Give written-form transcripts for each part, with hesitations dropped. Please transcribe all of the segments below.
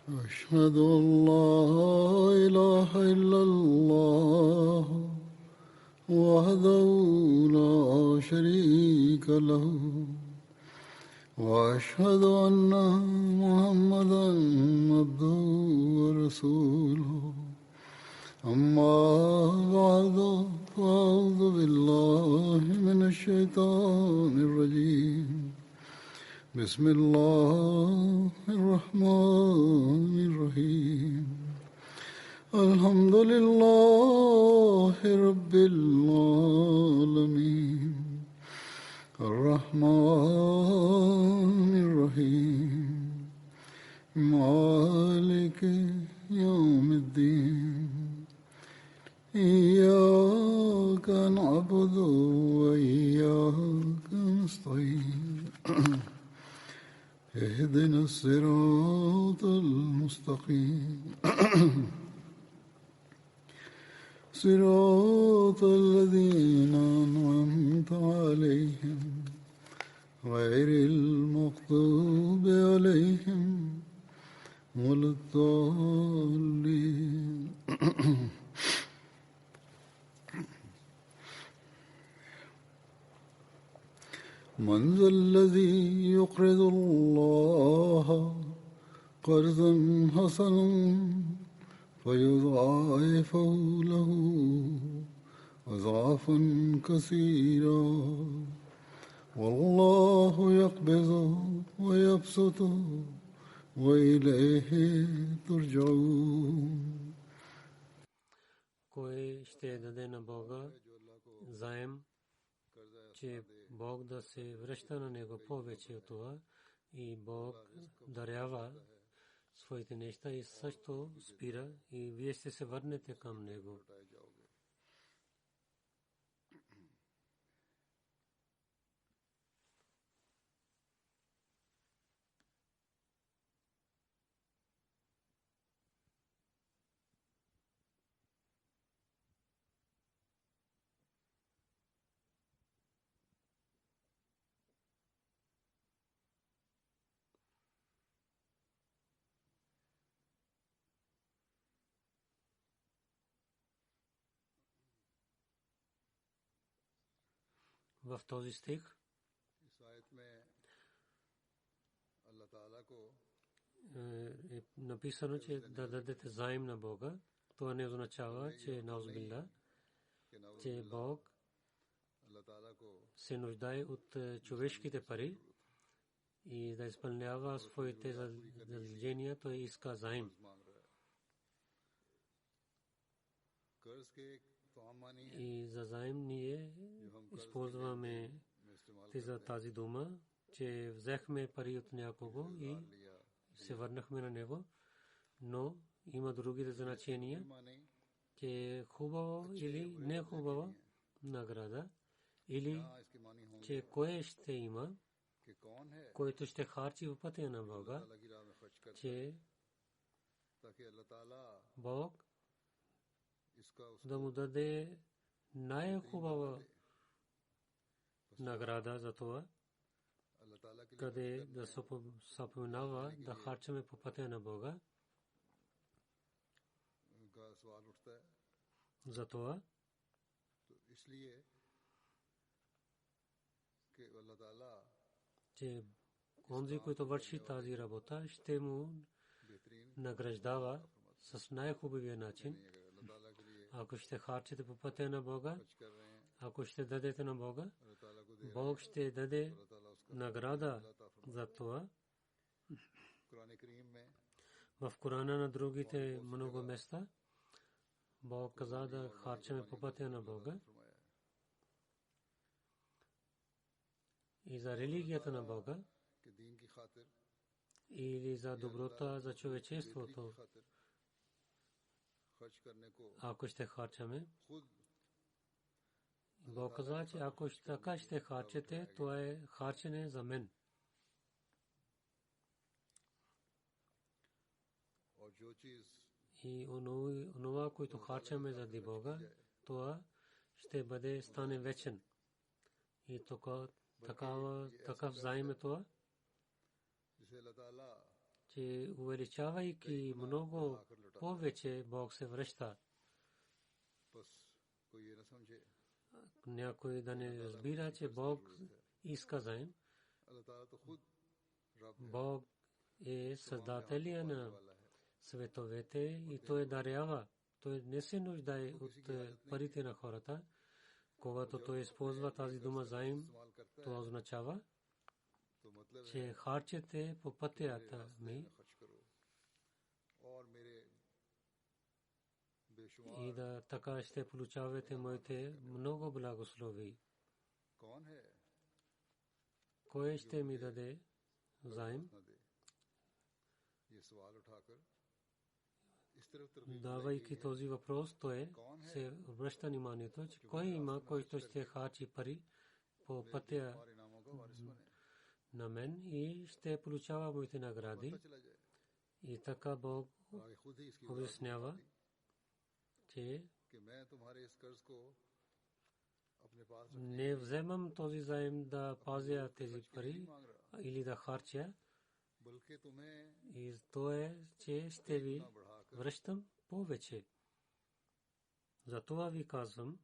أشهد أن لا إله إلا الله وحده لا شريك له وأشهد أن محمدا عبده ورسوله أما بعد فأعوذ بالله من الشيطان الرجيم بسم الله الرحمن الرحيم الحمد لله رب العالمين الرحمن الرحيم مالك يوم الدين إياك نعبد وإياك نستعين اهدنا الصراط المستقيم صراط الذين أنعمت عليهم غير المغضوب عليهم ولا الضالين من ذا الذي يقرض الله قرضا حسنا فيضاعفه له أضعافا كثيرا والله يقبض ويبسط وإليه ترجعون. Кой ще даде на Бога заем, че Бог да се връща на него повече от това и Бог дарява своите неща и също спира и вие ще се върнете към него. В този стих е написано, че да дадете заем на Бога. Това не означава, че наузбилла, че Бог се нуждае от човешките пари и да изпълнява своите задължения, той иска заем. И за заем ние използваме за тази дума, че взехме пари от някого и се върнахме на него, но има други значения, че хубаво или не хубава награда, или че кое ще има, който ще харчи в пътя на Бога, че Бог да му даде най-хубава награда за това, къде да се споменава да харчаме по пътя на Бога. За това че онзи, който върши тази работа, ще му награждава с най-хубавия начин. Ако ще харчите по пътя на Бога, ако ще дадете на Бога, Бог ще даде награда за това. В Корана на другите много места Бог каза да харчаме по пътя на Бога и за религията на Бога или за доброта, за човечеството. Ако ще харчаме, Бог каза, че ако така ще харчете, това е харчене за мен. И онова, което харчаме заради Бога, това ще бъде стане вечен. И такъв заем е това, че увеличавайки много повече Бог се връща. Някой да не разбира, че Бог иска заем. Бог е създателя на световете и той дарява. Той не се нуждае от парите на хората. Когато той използва тази дума заем, това означава, че харчете по пътята ми и да така ще получавате моите много благослови. Кой ще ми даде заем? Давайки този въпрос, той се връща вниманието, че кой има, който ще харчи пари по пътя на мен и ще получава моите награди. И така Бог обяснява, че не вземам този заем да пазя тези пари или да харча. И то е, че ще ви връщам повече. Затова ви казвам,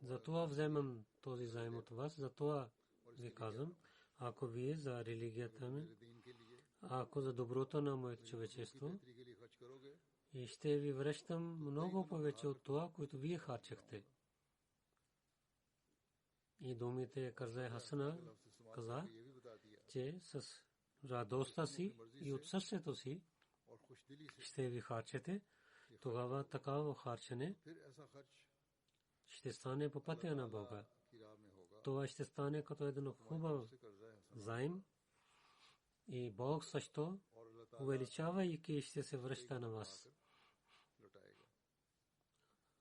затова вземам този заем от вас, затова ви казвам, ако вие за религията ми, ако за доброто на моето човечество, и ще ви връщам много повече от това, което вие харчахте. И думите Карзай Хасана каза, че с радостта си и от сърцето си ще ви харчете, тогава такава харчене ще стане по пътя на Бога. Това ще стане като един хубав заем и Бог също увеличавайки ще се връща на вас.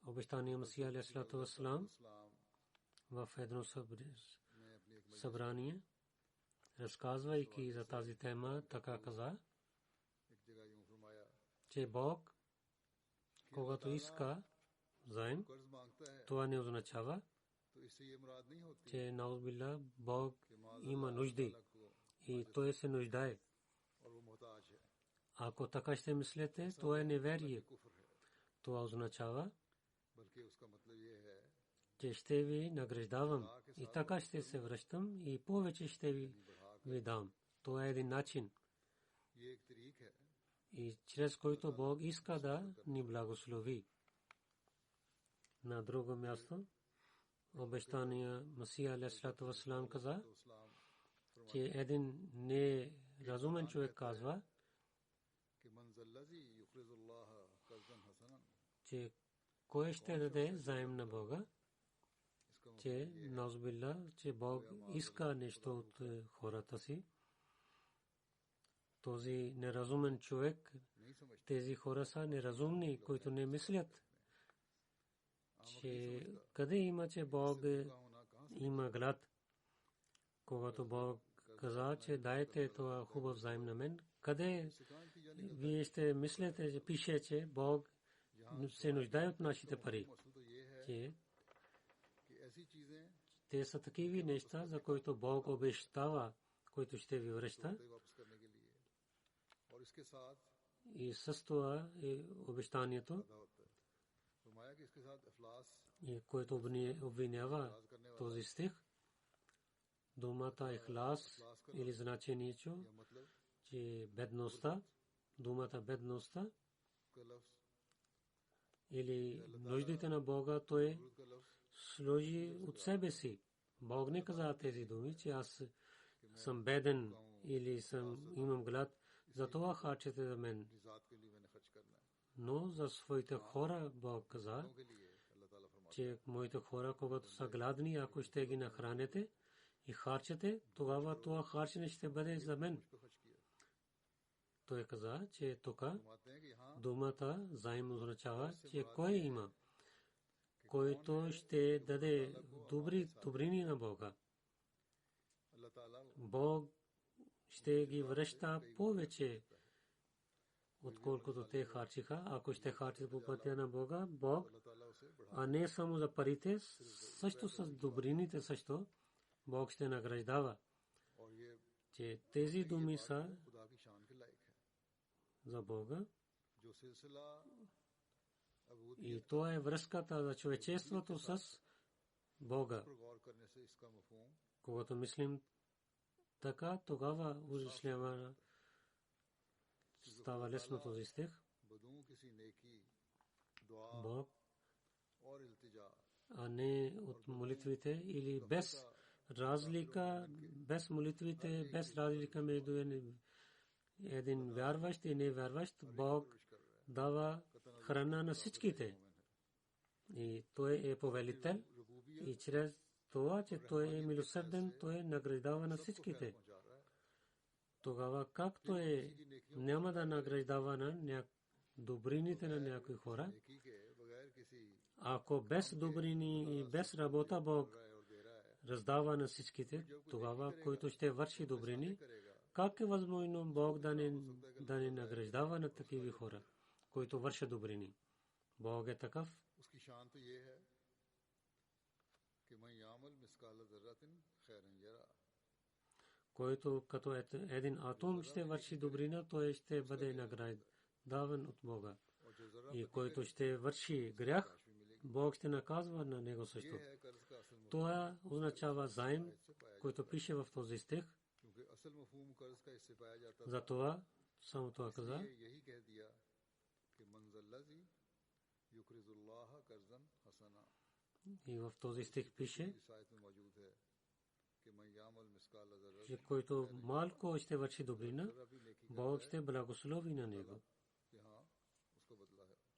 Обещания Масия алейхиссалату вассалам в едно събрание, разказвайки за тази тема, така каза, че Бог, когато иска заем, това не означава, че наузбилла Бог има нужди и той се нуждае. Ако така ще мислите, това е неверие. Това означава, че ще ви награждавам и така ще се връщам и повече ще ви дам. Това е един начин, и чрез който Бог иска да ни благослови. На друго място, обещания Масия алейхиссалату вассалам каза, че един неразумен човек казва, че кой ще даде заем на Бога, че наузбилла, че Бог иска нещо от хората си. Този неразумен човек, тези хора са неразумни, които не мислят, че къде има, че Бог има глад. Когато Бог каза, че дайте това хубав заем на мен, къде вие ще мислите, че пише, че Бог се нуждае от нашите пари. Че те са такива неща, за които Бог обещава, които ще ви връща. И с това е обещанието, и което обвинява този стих, думата ихлас или значението, че бедността, думата бедността или нуждите на Бога, той сложи от себе си. Бог не каза тези думи, че аз съм беден или имам глад, затова харчете за мен. Но за своите хора Бог каза, че моите хора, когато са гладни, ако ще ги нахраните и харчете, тогава това харчене ще бъде за мен. Той каза, че тук думата заем означава, че кой има, който ще даде добрини на Бога. Бог ще ги връща повече, отколкото те харчиха. Ако ще харчат по пътя на Бога, Бог, а не само за парите, също с добрините също, Бог ще награждава. че тези думи са за Бога и това е връзката за човечеството с Бога. Когато мислим така, тогава изяснява става лесно този стих. Бог, а не от молитвите или без разлика, без молитвите, без разлика между един вярващ и невярващ, Бог дава храна на всичките. И той е повелител и чрез това, че той е милосърден, той награждава на всичките. Тогава както е, няма да награждава на добрините на някои хора. Ако без добрини и без работа Бог раздава на всичките, тогава който ще върши добрини, как е възможно Бог да не награждава на такива хора, които вършат добрини? Бог е такъв. Който като един атом ще върши добрина, той ще бъде награждаван от Бога. И който ще върши грях, Бог ще наказва на него също. Това означава заем, който пише в този стих. Затова само това каза. И в този стих пише, че който малко ще върши добрина, Бог ще благослови на него.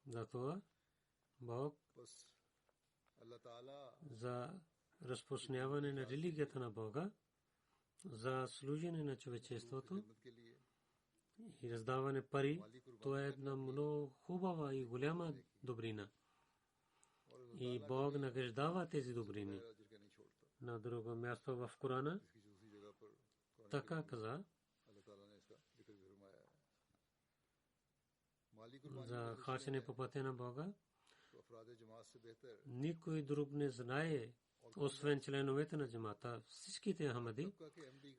Затова Бог за разпространяване на религията на Бога, за служене на човечеството и раздаване пари, това е една много хубава и голяма добрина. И Бог награждава тези добрини. На друго място в Корана така каза за харчене по пътя на Бога. Никой друг не знае, освен членовете на джамата. Всичките ахмади,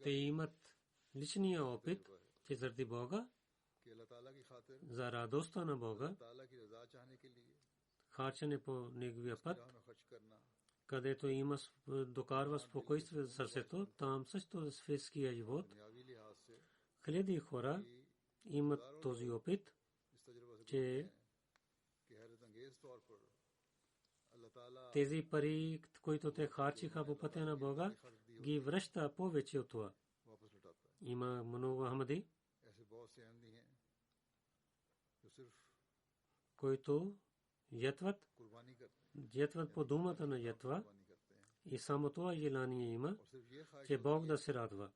те имат личния опит, че заради Бога, за радостта на Бога, харчене по неговия път, където има докарва спокойствие за сърцето, там също светския живот. Хиляди хора имат този опит, че тези пари, които те харчиха по пътя на Бога, ги връща повече от това. Има много ахмади, които ятват по думата на ятва и само това желание има, че Бог да се радва.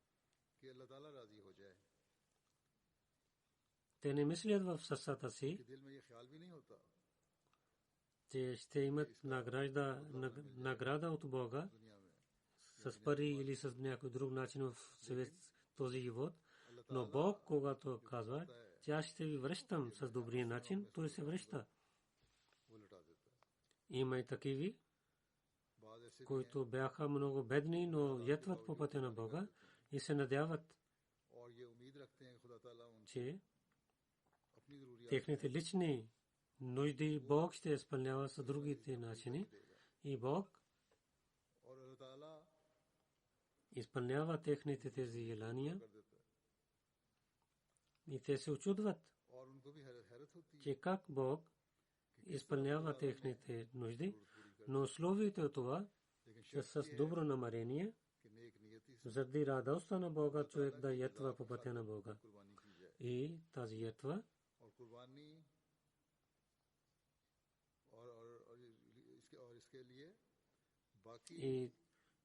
Те не мислят в сърцата си, че ще имат награда от Бога с пари или с някой друг начин в този живот. Но Бог, когато казва, че аз ще ви връщам с добрия начин, той се връща. Има и такива, които бяха много бедни, но ятват по пътя на Бога и се надяват, че техните лични нужди Бог ще изпълнява с другите начини и Бог изпълнява техните тези желания и те се очудват, че как Бог изпълнява техните нужди, но условието е това, че с добро намерение, заради радостта на Бога, човек да ятва по пътя на Бога. И тази ятва и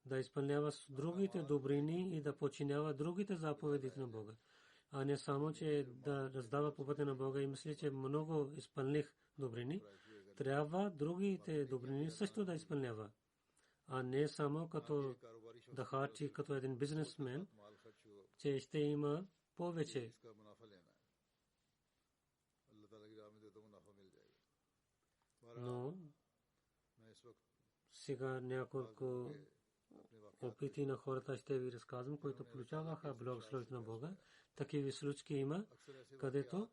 да изпълнява другите добрини и да подчинява другите заповеди на Бога. А не само, че да раздава по пътя на Бога и мисли, че много изпълних добрини. Трябва другите добрини също да изпълнява. А не само като да харчи като един бизнесмен, че ще има повече. Но сега няколко опити на хората ще ви разказвам, които получаваха благословението на Бога. Такива случаи има, където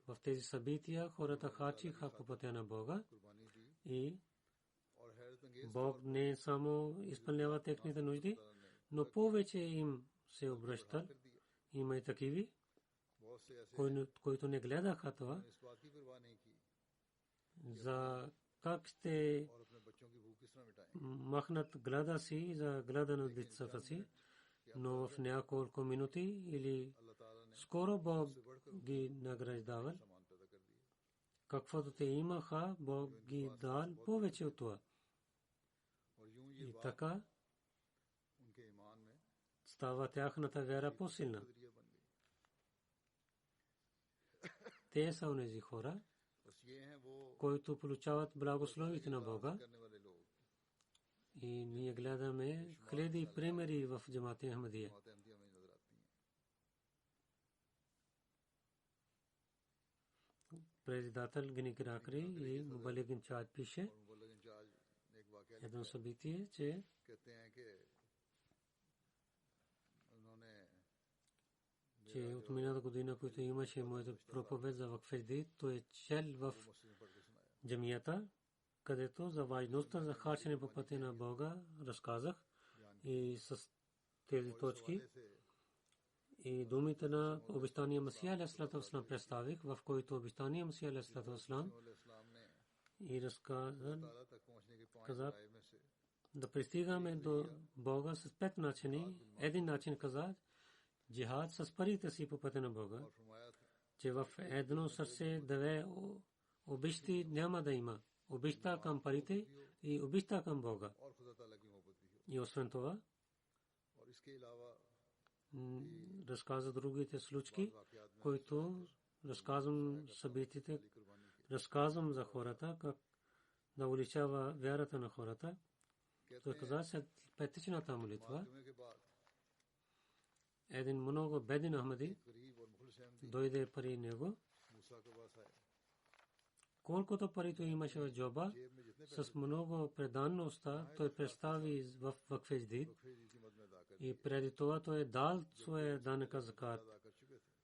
в тези събития хората хачиха по пътя на Бога и Бог не само изпълнява техните нужди, но повече им се обръща. Има и такиви, които не гледаха това, за как ще махнат глада си, за глада на децата си, но в няколко минути или скоро Бог ги награждава. Каквото те имаха, Бог ги дал повече от това. И така става тяхната вяра по-силна. Те са онези хора, които получават благословите на Бога. И ние гледаме хиляди примери в Джамат-и Ахмадия. Председател Гини Кракри и Мубалик Инчарж пише едно събитие, че от миналата година, който имаше моята проповед за вакфедждид, то е чел в джамията, където за важността за харчене по пътя на Бога разказах и с тези точки и думите на обещания Масия алейхиссалату вассалам представих, в който обещания Масия алейхиссалату вассалам и казах да пристигаме до Бога с 5 начини. Един начин каза джихад с парите си по пътя на Бога, че в едно сърце две обещи няма да има. Обеща към парите и обеща към Бога. И освен това разказа другите случаи, които разказвам събитите, разказвам за хората, как да увеличава вярата на хората. Той каза след петичната молитва, един много беден Ахмади дойде при него. Колкото парито имаше в джоба, с много преданността той представи в вакфедждид и преди това той е дал своя данъка закат.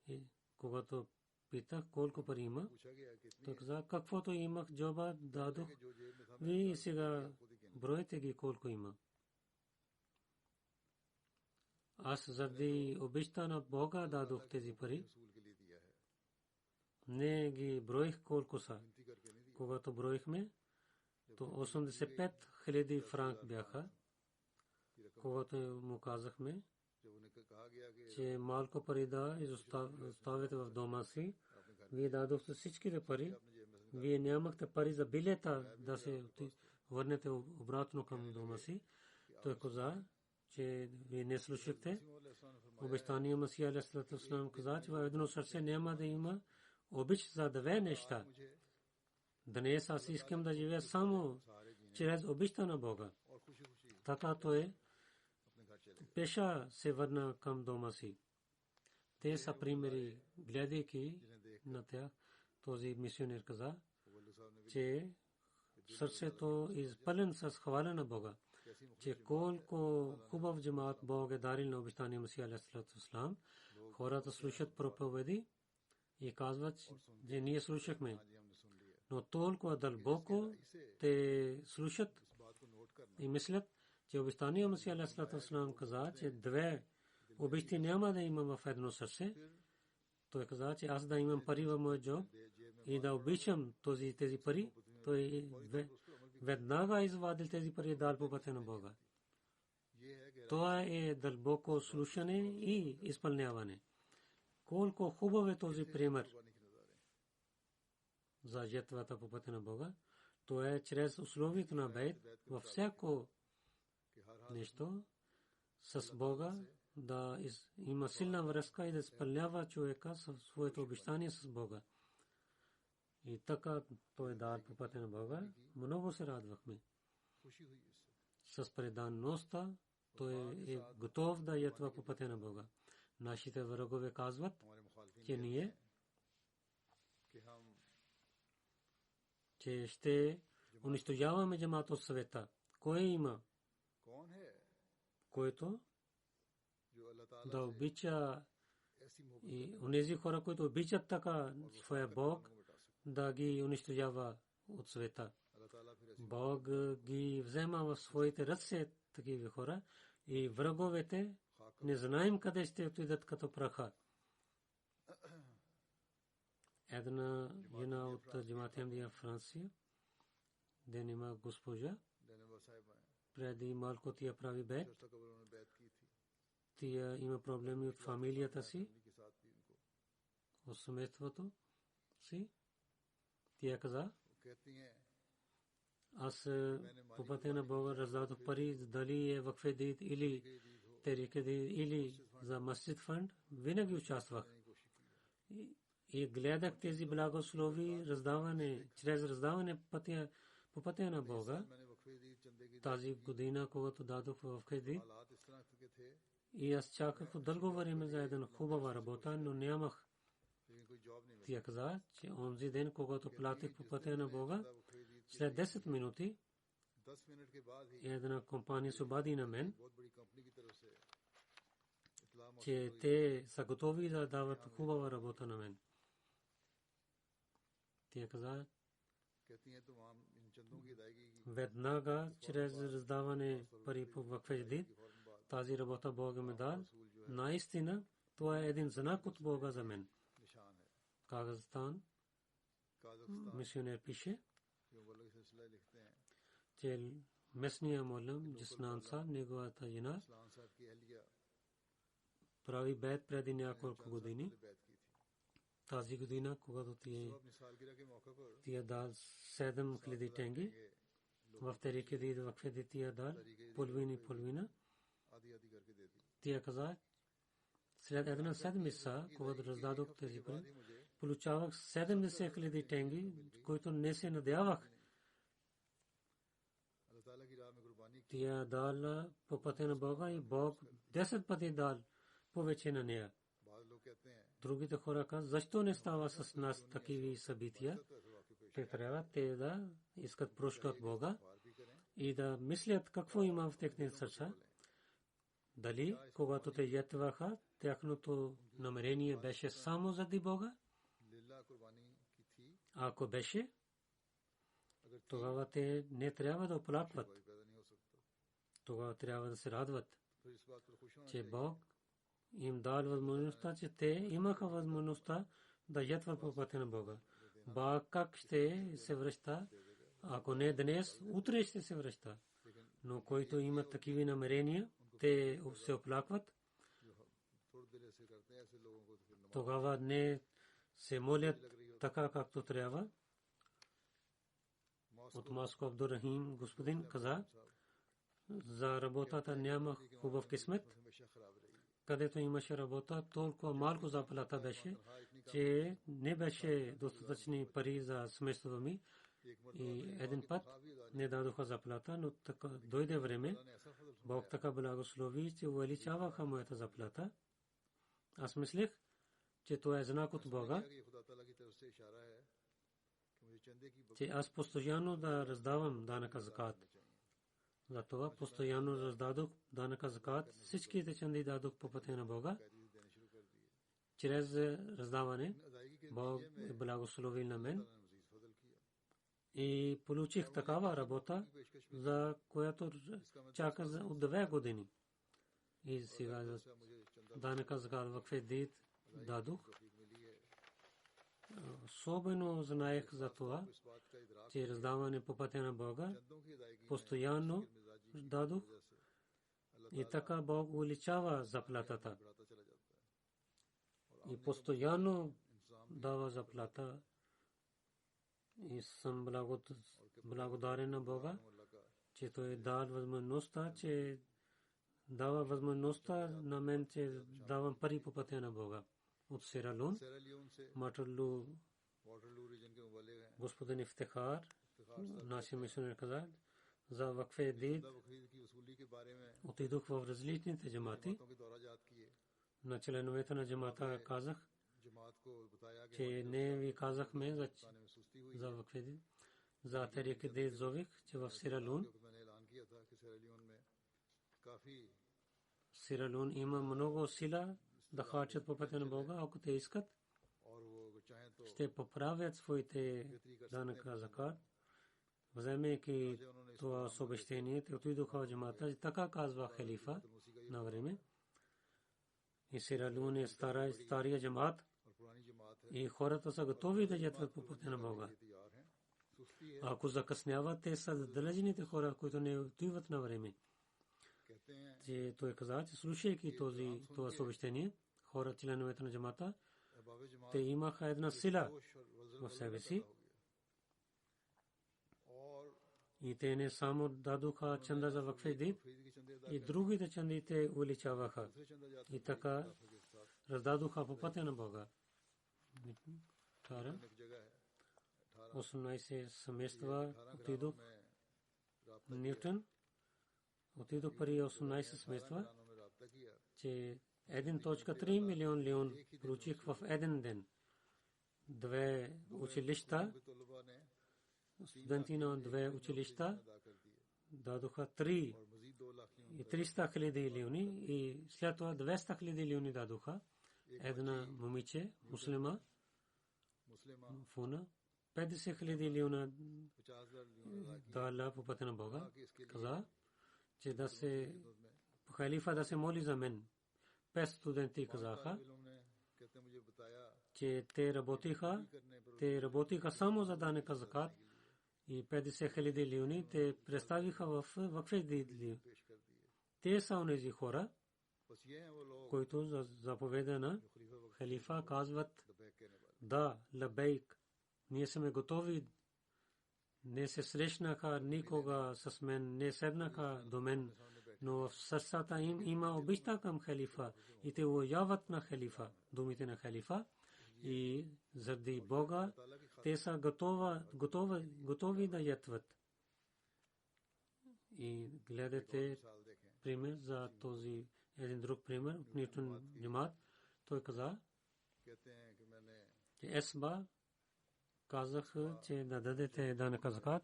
И когато питах колко пари има, той каза, каквото имах джоба дадох, вие сега броете ги колко има. Аз заради обичта на Бога дадох тези пари. Не ги броих колко са. Когато броихме, то 85 000 франк бяха. Когато му казахме, че малко пари да изоставяте в дома си, вие дадохте всичките пари. Вие нямахте пари за билета да се върнете обратно към дома си. Той каза, че вие не слушахте. Обещания Масия алейхиссалату вассалам каза, че в едно сърце няма да има обич за две неща. Днес аз искам да живея само чрез обичта на Бога. Така той пеша се върна към дома си. Те са примери, гледайки на тях. Този мисионер каза, че сърцето е изпълнено с хваля на Бога, че колко хубав джамат Бог е дарил на обещания Масия алейхиссалату вассалам. Хората слушат проповеди и казват, че ние слушахме. Но толкова дълбоко те слушат и мислят, че обещания Масия алейхиссалату вассалам каза, че две обещи няма да имам в едно сърце. Той каза, че аз да имам пари в моя джоб и да обичам тези пари. Той веднага извадил тези пари и дал по пътя на Бога. Това е дълбоко слушане и изпълняване. Колко хубав е този пример за жертвата по пътя на Бога. То е чрез условието на бейт във всяко нещо с Бога да има силна връзка и да изпълнява човека със своето обещание с Бога. И така той дар по пътя на Бога. Много се радвахме. С преданността той е готов да ятва по пътя на Бога. Нашите врагове казват, че ние че ще унищожаваме джамат от света. Кой има कौन है който जो अल्लाह да ताला से обича ऐसी मोहब्बत и онези хора, които обичат така своя Бог, да ги унищожава от света. अल्लाह ताला फिर ऐसी Бог ги взема в своите ръце такива хора и враговете не знаем къде ще отидат като праха. Една жена от Джамат Ахмадия в Франция, ден има госпожа, देने साहिबा है преди малко тя прави бед, जैसा कबर उन्होंने बैत की थी тя има проблеми от фамилията си, उन्हीं के साथ भी उनको от семейството си. Тя каза, वो कहती हैं аз по пътя на Бога раздадох пари, дали е вакфе дид или терике дид или за масджид фонд, винаги участвах. И гледах тези благослови раздаване, чрез раздаване по пътя на Бога. मैंने वक्फे दी चंदे की Тази година, когато дадох в кредит, हालात इस तरह के थे и аз чаках дълго време за една хубава работа, но нямах. लेकिन कोई जॉब नहीं Тя каза, че онзи ден, когато платих по пътя на Бога, मिला वक्फे दी след 10 минути 10 मिनट के बाद ही една компания се обади на мен, बहुत बड़ी कंपनी की तरफ से इत्तला че те са готови да дават хубава работа на мен. Тя каза, कहती हैं तो वहाँ इन चंदों की अदायगी की веднага чрез раздаване пари по вакфе дид, тази работа Бога ми дал. Наистина, това е един знак от Бога за мен. निशान है Казахстан, काजाख्स्तान мисионер пише, जो मुबल्लिग सिलसिला लिखते हैं че местния молем Джиснан Саб, неговата жена, इस्लाम साहब की अहलिया прави бед преди няколко години. ने बैत की थी Тази година, когато तो अपनी सालगिरह के मौके पर тия дал 7000 тенги, в терике дид вакфе дид тия дал половина. आधी आधी करके देती Тя каза, след една седмица, когато раздадох тези пари, ही मुझे получавах 70 000 тенги, които не се надявах. अल्लाह ताला की राह में कुर्बानी की Тя дала по пътя на Бога и Бог 10 пъти дал повече на нея. बाद लोग कहते हैं Другите хора казват, защо не става с нас такива събития? तो ऐसे वाकई पेश Те трябва те да искат прошка от Бога बार भी करें и да мислят какво има в техните сърца. Дали, когато те ятваха, тяхното намерение беше само заради Бога? लिल्ला कुर्बानी की थी Ако беше, अगर тогава те не трябва да оплакват. कोई पैदा नहीं हो सकता Тогава трябва да се радват, फिर इस बात पर खुश होना че Бог им дал възможността, че те имаха възможността да ятват по пътя на Бога. Бог как ще се връща? Ако не днес, утре ще се връща. Но които имат такива намерения, те се оплакват, थोड़ी देर ऐसे करते हैं ऐसे लोगों को तो फिर नमाज тогава не се молят така както трябва. От Моско Абдурахим господин каза, за работата няма хубав късмет. हमेशा खराब रही Където имаше работа, толкова малко заплата беше, че не беше достатъчни пари за семейството ми. И един път не дадоха заплата, но така дойде време, Бог така благослови, че увеличаваха моята заплата. Аз мислех, че това е знак от Бога, कि खुदा ताला की तरफ से इशारा है कि मुझे चंदे की че аз постоянно да раздавам данъка закат. Затова постоянно раздадох данъка закат. Всичките чанди дадох по пътя на Бога. बकैदी देने शुरू कर दिए Чрез раздаване अदायगी के Бог е благословил на мен ने मजीद फजल किया и получих такава работа, за която чаках от 2 години. И сега за मुझे चंदा данъка закат вакфе дид дадох. तौफीक मिली है Особено знаех за това, इस बात का इदराक че раздаване по пътя на Бога चंदों की अदायगी постоянно дадох से и така Бог увеличава заплатата. बढ़ाता चला जाता है И постоянно дава заплата. И съм благодарен на Бога, अल्लाह का че той дал възможността, че дава възможността на мен, че давам пари по пътя на Бога. От Сералун, सेरा लियोन से Матерлу, वाटरलू रीजन के मुबल्लिग हैं господин Ифтехар, нашия мисионер каза, за вакфе дид बकरीद की वसूली के बारे में отидох в различните джамати. बातों के दौराजात किए На членовете на джамата казах, जमात को बताया कि че не ви казахме में सुस्ती हुई за вакфе дид. За терике дид зових, че в Сералун क्योंकि मैंने ऐलान किया था कि सेरा लियोन में काफी Сиралун има много сила да харчат по пътя на Бога, ако те искат. और वो चाहें तो Ще поправят своите данъка закат, вземайки това съобщение, те отидоха в джамата. Така казва халифа на време. И Сиралун е стария джамат और पुरानी जमात है и хората са готови да ятват по пътя на Бога. तैयार हैं सुस्ती है Ако закъсняват, те са далечните хора, които не отиват на време. कहते हैं Че той каза, че слушайки това съобщение, хора, членовете на джамата, बाबे जमात те имаха една сила जोश और वजन в себе си और и те не само дадоха чанда за вакфе дид, फरीद की चंदे и другите чандите увеличаваха दूसरे चंदा जाते и така के साथ раздадоха по пътя на Бога. एक जगह है 18 семейства отидох में Нютон, отидох при 18 семейства, रानों में रब्ता किया че 1.3 милион леон получих в един ден. Две училища, तलबा ने студенти на две училища अदा कर दिए дадоха 3 और मजीद 2 लाख की и 300 хиляди леони и след това 200 хиляди леони дадоха. Една момиче, муслима, मुस्लिमा фуна, 50 хиляди леона 50,000 लियोन अदा किए дала по пътя на Бога. Каза, че да се халифа да се моли за мен. 5 студенти казаха, ने कहते हैं मुझे बताया че те работиха само за данъка закат и 50 хиляди леони те представиха в вакфе дид. पेश कर दिए Те са онези хора, बस ये हैं वो लोग които заповедана खलीफा वक्त халифа казват दबैक कहने वाले да, лабейк, ние сме готови. Не се срещнаха никога с мен, не седнаха до мен, но в сърцата им има обичта към халифа и те уяват на халифа, думите на халифа и заради Бога те са готови да ятват. И гледате साल देखें пример за този един друг пример от Нютон джамат. Той каза, कहते हैं कि मैंने че есба казах, че да дадете данъка закат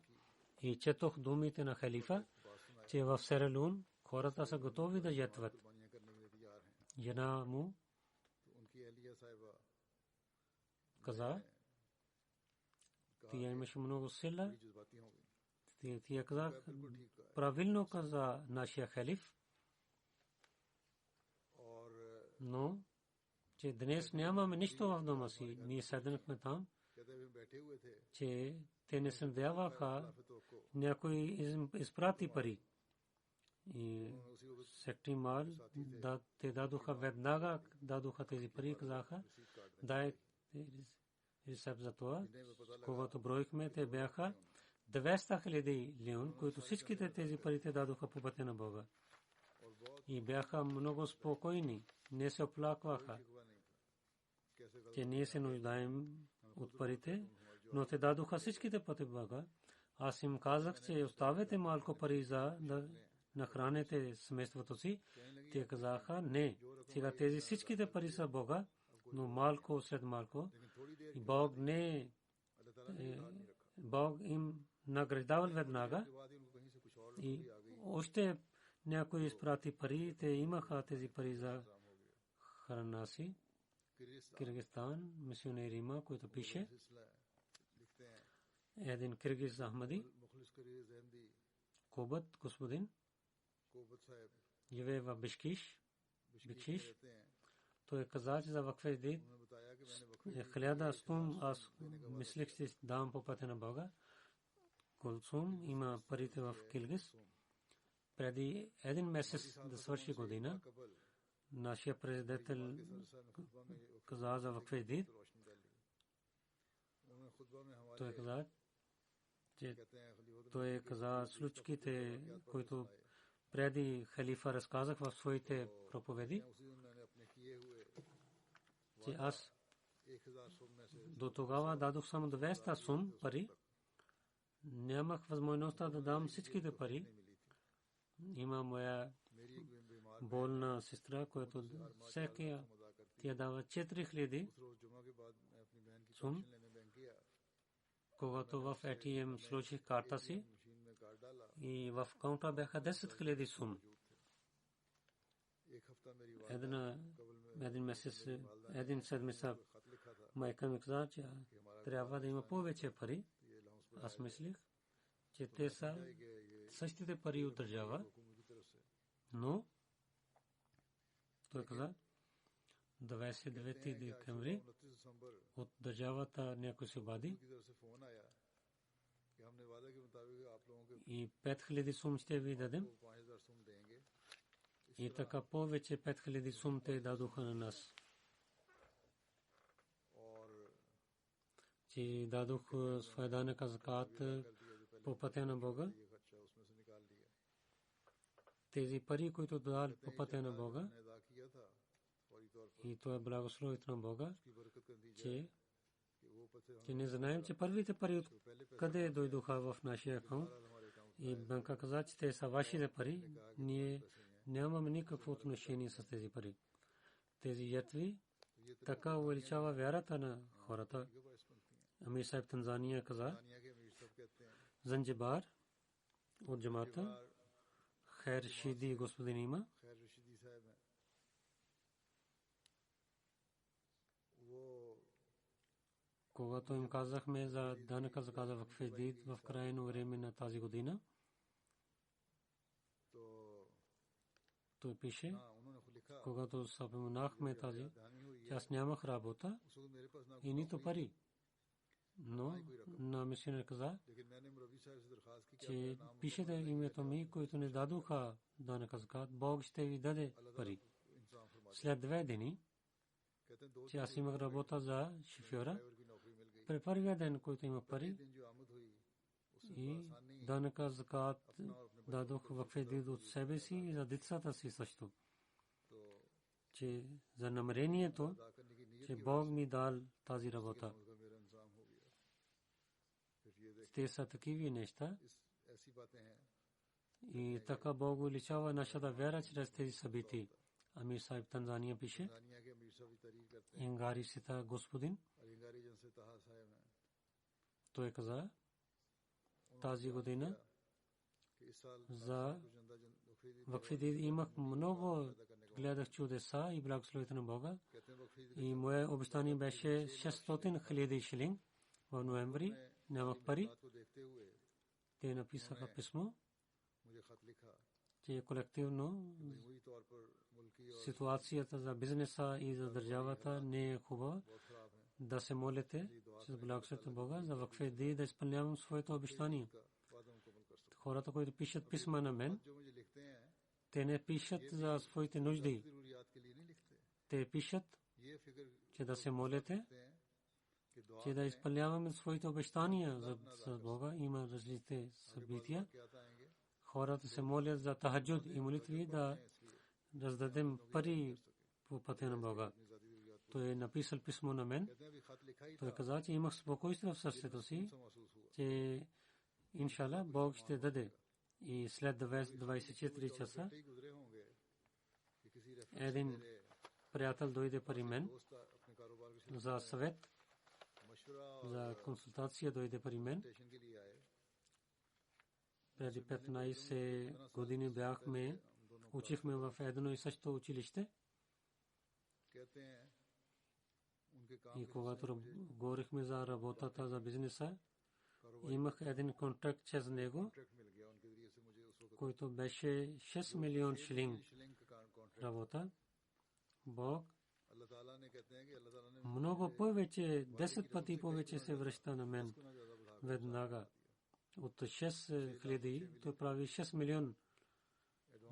и четох думите на халифа, че в Сиралун хората са готови да ятват. कुर्बानियां करने के लिए तैयार हैं Жена му तो उनकी एहलिया साहिबा каза, тя имаше много сила, बड़ी जज्बाती हो गई тя каза, बिल्कुल ठीक कहा правилно каза нашия халиф, और но че днес нямаме нищо в дома си. Ние седнахме там, कहते हैं बैठे हुए थे че те не се надяваха, तो को някой изпрати пари. И उसी वक्त секти мал, те дадоха веднага, дадоха тези пари, казаха, дай рецепт за това. Когато броихме, те бяха 200 хиляди леон, които всичките тези пари те дадоха по пътя на Бога. И бяха много спокойни, не се оплакваха, हुआ नहीं था कैसे че ние се нуждаем от парите, но те дадоха всичките пъти Бога. Аз им казах, че оставете малко пари за да нахраните семейството си. Те казаха, не, сега тези всичките пари са Бога, но малко след малко. И Бог не, Бог им награждавал веднага. बाद ही उनको कहीं से कुछ और И още някои изпрати пари, те имаха тези пари за храна си. Киргизстан, мисионер има, който пише, सिलसिला है लिखते हैं един киргиз Ахмади, मुखलिस करीर जहमदी Кобът, господин, कोबत साहब живее в Бишкиш. बिशकीश रहते हैं Той каза, че за вакфе дид उन्होंने बताया कि मैंने वक्त 1000 сум, аз мислех, че дам по пътя на Бога. Кулсум има парите в Киргиз. Преди един месец да свърши година, कबल нашия председател каза за вакфе дид. रोशन कर ली उन्होंने खुतबा में हमारे Той каза, че कहते हैं खलीफा той каза случките, които преди халифа разказах в своите проповеди, उसी उन्होंने अपने किए हुए че аз 1000 सुम में से до тогава дадох само 200 сум пари. Нямах възможността да дам всичките пари. Има моя मेरी एक बीमार болна сестра, която всеки тя дава 4000 रोज जुमा के बाद मैं अपनी बहन की сум. पेंशन लेने बैंक गया Когато в ATM сложих карта си मशीन में कार्ड डाला и в акаунта бяха 10 000 сум. един месец, един седмица майка ми каза, че трябва да има повече пари. Аз мислих, че те са същите пари от държава, но той каза 29 декември от държавата някой се обади и 5000 сум ще ви дадем. И така повече 5000 сум те дадоха на нас. Че дадох своя данък закат по пътя на Бога. Тези пари, които дадал по пътя на Бога, и то е благословието на Бога, че не знаем, че първите пари от къде дойдоха в нашия акаунт. И банка каза, че те са вашите пари. Ние нямаме никакво отношение с тези пари. Тези ятви така увеличава вярата на хората. Амир Сайб Танзания каза, Занджибар от джамата, Хайр Шиди господин има. Когато им казахме за данъка заказа в Федид в крайно време на тази година, той пише, когато споменахме тази, че аз нямах работа и нито пари. Но на мисионер каза, че пишете името ми, които не дадоха данъка закат, Бог ще ви даде пари. След 2 дни, че аз имах работа за шофьора, при първия ден, който има пари, и данъка закат дадох в Федид от себе си и за децата си също. Че за намерението, че Бог ми дал тази работа. Те са такива неща. И така Бог увеличава нашата вяра чрез тези събития. Амир Сайб Танзания пише, Ингари Сита господин, той каза, тази година за Вакфидид имах много, гледах чудеса и благословите на Бога. И мое обещание беше 600 000 шилинг в ноември. Нямах пари. Те написаха писмо, че колективно ситуацията за бизнеса и за държавата не е хубава. Да се молите с благословите Бога за Вакфидид да изпълнявам своето обещание. Хората, които пишат писма на мен, те не пишат за своите нужди. Те пишат, че да се молите, че да изпълняваме своите обещания за Бога. Има различни събития. Хората се молят за тахаджуд и молитви да раздадем пари по пътя на Бога. Той е написал писмо на мен. Той каза, че имах спокойствие в сърцето си, че иншалла Бог ще даде. И след 24 часа един приятел дойде при мен за съвет, за консултация дойде при мен. Преди 15 години бяхме, учихме в едно и също училище. И когато говорихме за работата, за бизнеса, имах един контракт чрез него, който беше 6 милион шилинг работа. Бог много повече, 10 пъти повече се връща на мен веднага. От 6 хиляди, той прави 6 милион.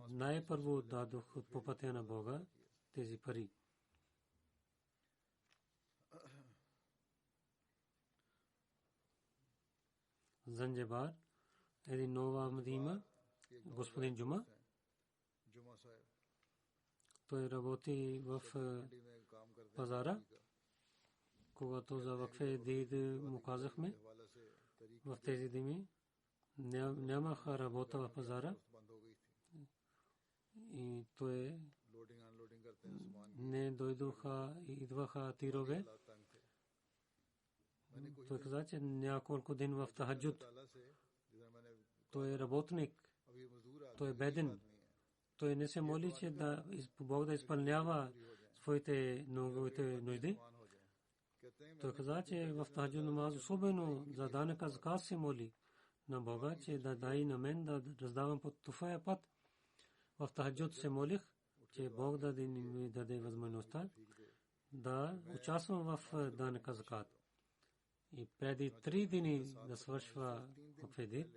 Най-първо дадох по пътя на Бога тези пари. Занджибар, един нова Мадима, господин Джума. Той работи в пазара. Когато за Вакфидид му казахме, в тези дни нямаха работа в пазара. И той не дойдоха, идваха тирове. Той каза, че няколко ден в тахаджуд. Той е работник. Той е беден. той не се моли, че да Бог да изпълнява своите нужди. Той каза, че в таджуд намаз, особено за данъка закат, се моли на Бога, че да дай на мен да раздавам по твоя път. В таджуд се молих, че Бог да ми даде възможността да участвам в данъка закат. И преди 3 дни да свършва Мукфедир.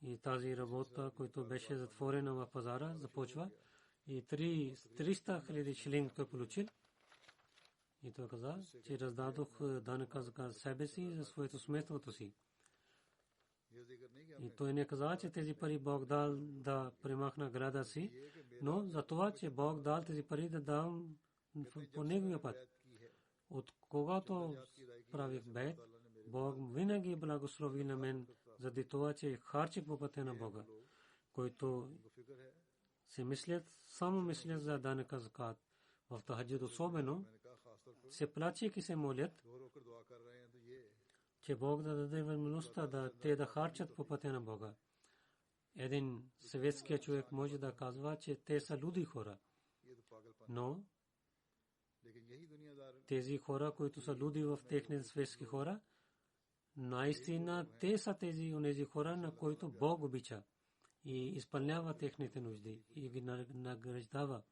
И тази работа, която беше затворена в пазара, започва. И 300,000 шилинг той получил. И той каза, че раздадох данъка за себе си и за своето семейството си. И той не каза, че тези пари Бог дал да премахна града си, но за това, че Бог дал тези пари да дам по неговия път. От когато правих бед, Бог винаги благослови на мен заради това, че харчих по пътя на Бога, който се само мислят за данъка закат. В тахаджуд особено се плачейки се молят, че Бог да даде възможността да те да харчат по пътя на Бога. Един съветския човек може да казва, че те са луди хора, но тези хора, които са луди в техните светски хора, наистина те са онези хора, на които Бог обича и изпълнява техните нужди и ги награждава.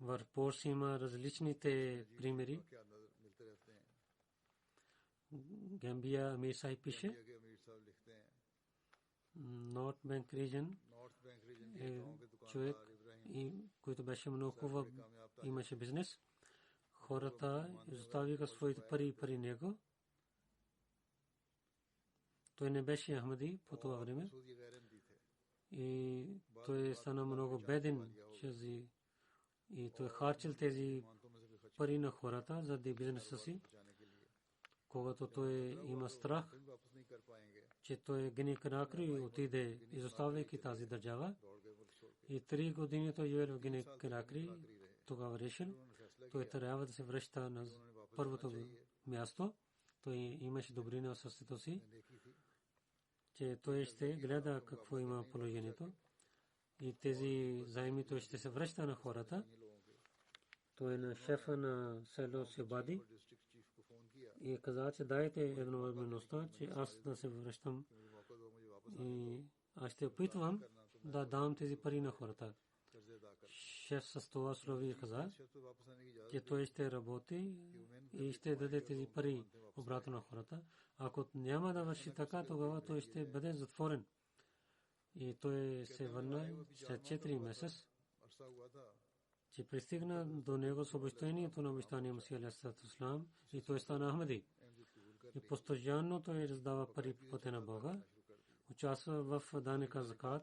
В Порш има различните примери. Гамбия Амир Сахиб пише, North Bank Region е човек, който беше много хубав, имаше бизнес. Хората изоставиха своите пари при него. Той не беше Ахмади по това време. И той стана много беден. И той харчил тези пари на хората заради бизнеса си. Когато той има страх, че той Гини Конакри отиде, изоставяйки тази държава. И 3 години той живее в Гини Конакри. Тогава решил, той трябва да се връща на първото място. Той имаше добрина в сърцето си, че той ще гледа какво има положението. И тези заеми той ще се връща на хората. Той е на шефа на село Сибади и каза, че дайте една възможността, че аз да се връщам и аз ще опитвам да дам тези пари на хората. Шеф с това слови каза, че той ще работи и ще даде тези пари обратно на хората. Ако няма да върши така, тогава той ще бъде затворен. И той се върна след 4 месеца, че пристигна до него с обещанието на обещания Масия алейхи салам и той стана Ахмади. И постоянно той раздава пари по пътя на Бога, участва в данъка закат.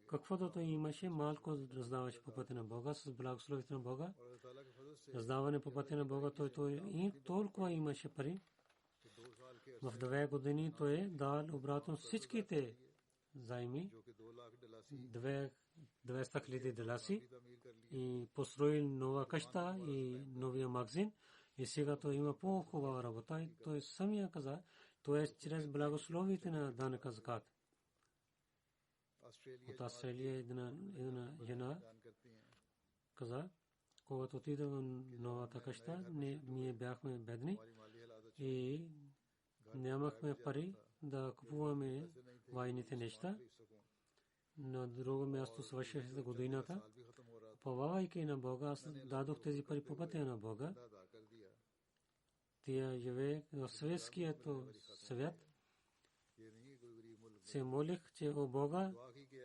Каквото той имаше, малко раздаваше по пътя на Бога с благословите на Бога. Раздаване по пътя на Бога, той и толкова имаше пари. В 2 години той дал обратно всичките заеми, 200,000 даласи и построил нова къща и новия магазин. И сега той има по-хубава работа и той самия каза, той е чрез благословите на данъка закат. От Австралия една жена каза, когато отида в новата къща, ние бяхме бедни и нямахме пари да купуваме вайните неща. На друго място свърших за годината. Повавайки на Бога, аз дадох тези пари по пътя на Бога. Тя живее в светският свят. Се молих, че о Бога,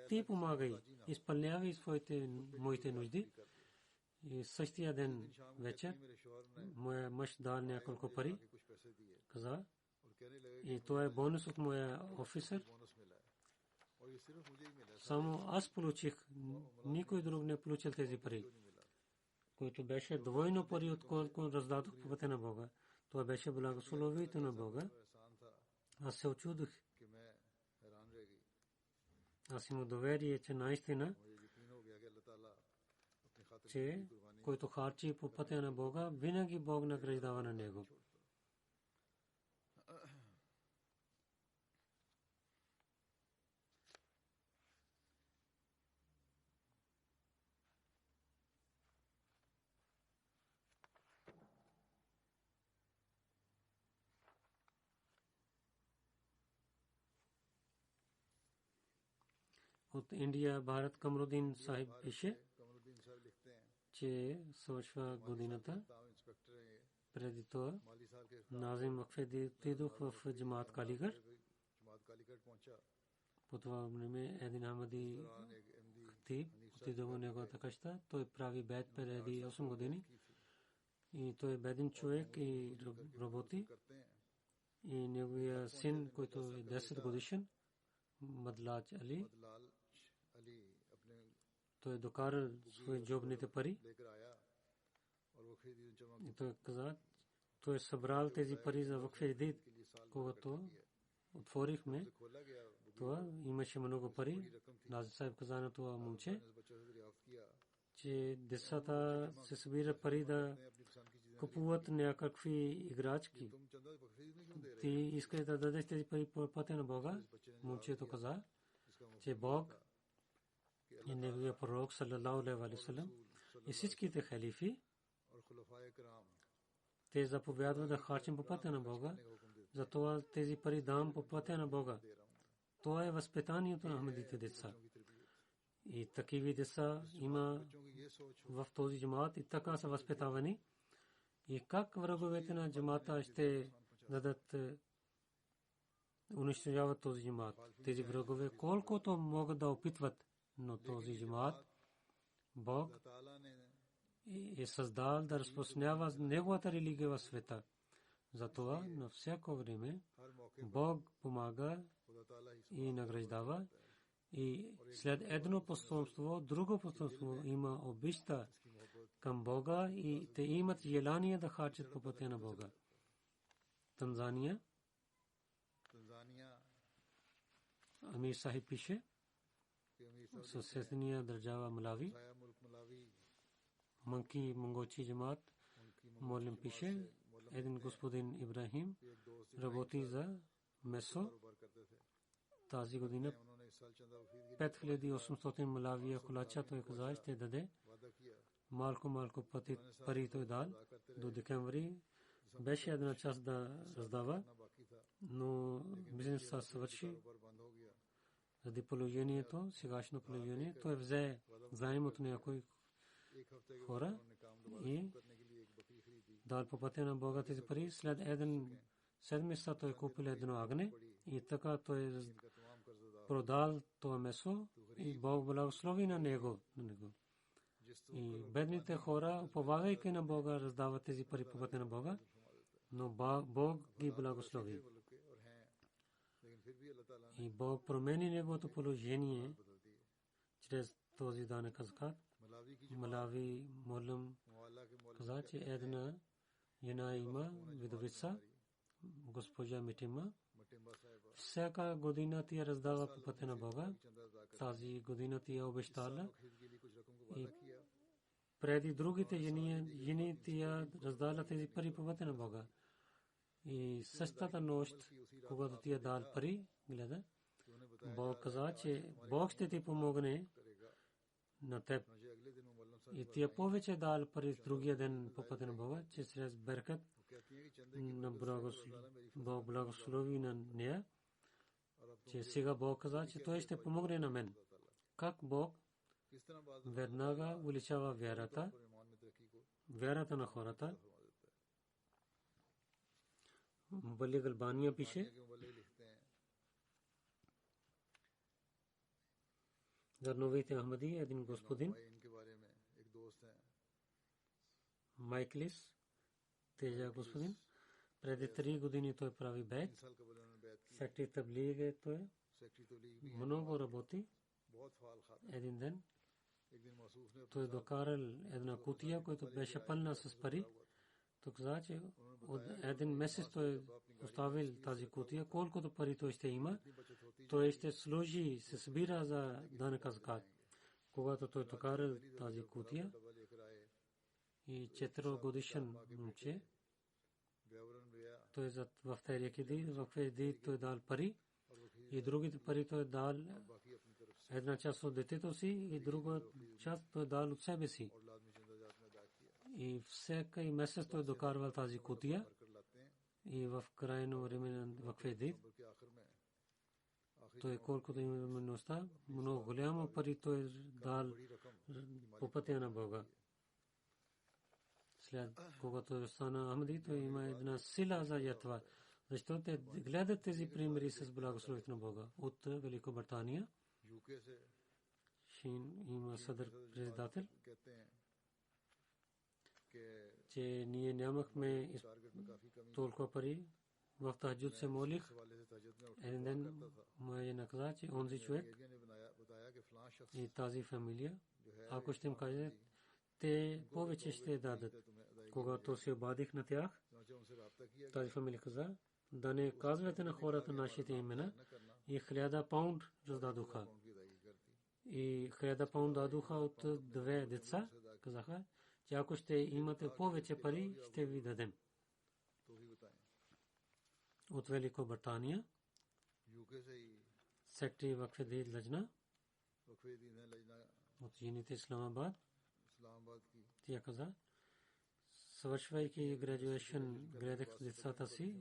ти помагай, изпълнявай моите нужди. И същия ден вечер моя мъж дал няколко пари, каза, и това е бонус от моя офицер. Само аз получих, никой друг не получил тези пари, който беше двойно пари, отколко раздадох по пътя на Бога. Това беше благословието на Бога. Аз се очудих. Аз имам доверие, че наистина, че който харчи по пътя на Бога, винаги Бог награждава на него. от Индия Бхарат Камрудин Сахиб пише, कमरुद्दीन सर लिखते हैं че свършва годината. ताव इंस्पेक्टर हैं ये Преди това माली साल के Назим Вакфеди отидох в Джамаат Калигър. जमात कालीकट पहुंचा По това време един Ахмади दौरान एक एमडी хтиб отидох в неговата къща. Той прави бед преди 8 години. И той е беден човек и работи. करते हैं И неговия син, който е 10 годишен, Мадладж Али, लाल अली अपने той докара свои джобните пари. लेकर आया और वो खरीदी चमक И той каза, той е събрал тези пари за Вакфедид. Когато отворихме, खोला गया това имаше много пари. Назим Сайб каза на това момче, इस बच्चों से दरियाफ्त किया че децата се събира пари да अपनी पसंद की चीजें купуват някакви играчки. तुम चंदा खरीद नहीं क्यों दे रहे Ти искаш да дадеш тези пари по пътя на Бога? Момчето каза, че Бог и неговия пророк саллалаху алейхи ва саллям и всичките халифи और खुलफाए कराम те заповядват да харчим по пътя на Бога. Затова тези пари дам по пътя на Бога. Това е възпитанието на Ахмадите деца. И такива деца има क्योंकि ये सोच в този джамаат и така са възпитавани. И как враговете на джамаата ще дадат унищожават този джамаат. Тези врагове колкото могат да опитват, но този джамаат Бог ताला ने е създал да разпространява неговата религия в света. Затова на всяко време हर मौके Бог помага खुदा ताला ही и награждава. И след едно постоянство, друго постоянство има обичта към Бога и те имат желание да харчат по пътя на Бога. Танзания, तंजानिया Амир Сахиб пише, के अमीर साहब съседния държава Малави, साया मुल्क मलावी Манки Монгочи джамаат, Молим пише, един господин Ибрахим एक दोस्त работи за месо. कारोबार करते थे Тази година उन्होंने इस साल चंदा वफीद की 5800 малавия колача той каза ще даде. वादा किया Малко пари той дал до декември. Беше една част да раздава, ना बाकी था но бизнесът свърши कारोबार बंद हो गया заради положението, сегашно положение. Той взе заем от някои एक हफ्ते के хора उन्होंने काम दोबारा и करने के लिए एक बकरी खरीदी дал по пътя на Бога тези пари. След един седмица той купил едно агне и така той इनका तमाम कर्जदार продал това месо и Бог благослови на него. जिस И бедните хора, уповавайки на Бога, раздават тези пари по пътя на Бога, но Бог ги благослови. मुल्क के और हैं लेकिन फिर भी अल्लाह ताला И Бог промени неговото положение बदलती है чрез този данък азкат. मलावी की Малави Молим मुआला के मौलवी каза, че една жена има видовица, госпожа Митима. मटिम्बा साहिबा Всяка година тя раздава по пътя на Бога. चंदा अदा कर Тази година тя обещала खरीद के लिए कुछ रकम को वादा किया преди другите жени тя раздала тези пари по пътя на Бога. И същата нощ, когато тя дал пари, гледа, तो उन्हें बताया Бог каза, че Бог ще ти помогне करेगा на теб. मुझे अगले दिन मुअल्लम साहब И тя повече дал пари другия ден по пътя на Бога, че чрез беркат कहती हैं कि चंदे на Бог благослови на нея, че сега Бог каза, че той ще помогне на мен. Как Бог किस तरह बात веднага увеличава вярата, ईमान में तरक्की को вярата на хората. फरमा देता है Мубалиг Албания пише, के मुबल्लिग लिखते हैं за новите Ахмади един господин, भाई इनके बारे में एक दोस्त हैं Майклис, тежа господин, преди 3 години той прави бед, 3 साल कबल उन्होंने बैत की секретар таблиг е той, सेक्रेटरी तबलीग भी हैं много работи. बहुत फाल खाता Един ден एक दिन मौसूफ ने той докарал една кутия, която беше пълна с пари. Той каза, че от един месец той оставил тази кутия, колкото пари той ще има, той ще служи, се събира за данък азкат. Когато той докарал тази кутия डबा लेकर आए и 4 годишен момче, बेवरन गया той в Терекиди, той дал пари и другите пари той дал बाकी अपनी तरफ से една част от детето си и друга част той дал от себе си. और लाजमी चंदा जात में अदा किया И всеки месец той докарвал тази кутия कर लाते हैं и в крайно време на Вакфедид नंबर के आखिर में той колкото има милостта, много голямо пари той е дал по пътя на Бога. След когато стана Ахмади, той има една сила за ятва, защото те гледат тези примери с благословението на Бога. От Великобритания Шин има съдър председател, че ние нямахме толкова пари. В тахаджуд се молих. Един ден мое наказа, че онзи човек и тази фамилия, ако ще им кажете, те повече ще дадат. Когато се обадих на тях, тази фамилия каза, да не казвате на хората нашите имена, и 1000 паунд раздадоха. И 1000 паунд дадоха от две деца. Казаха, че ако ще имате повече пари, ще ви дадем. От Великобритания сектори Вакфе Лъджна от Юните Исламабад, тя каза, свършвайки градуейшн, гледах децата си.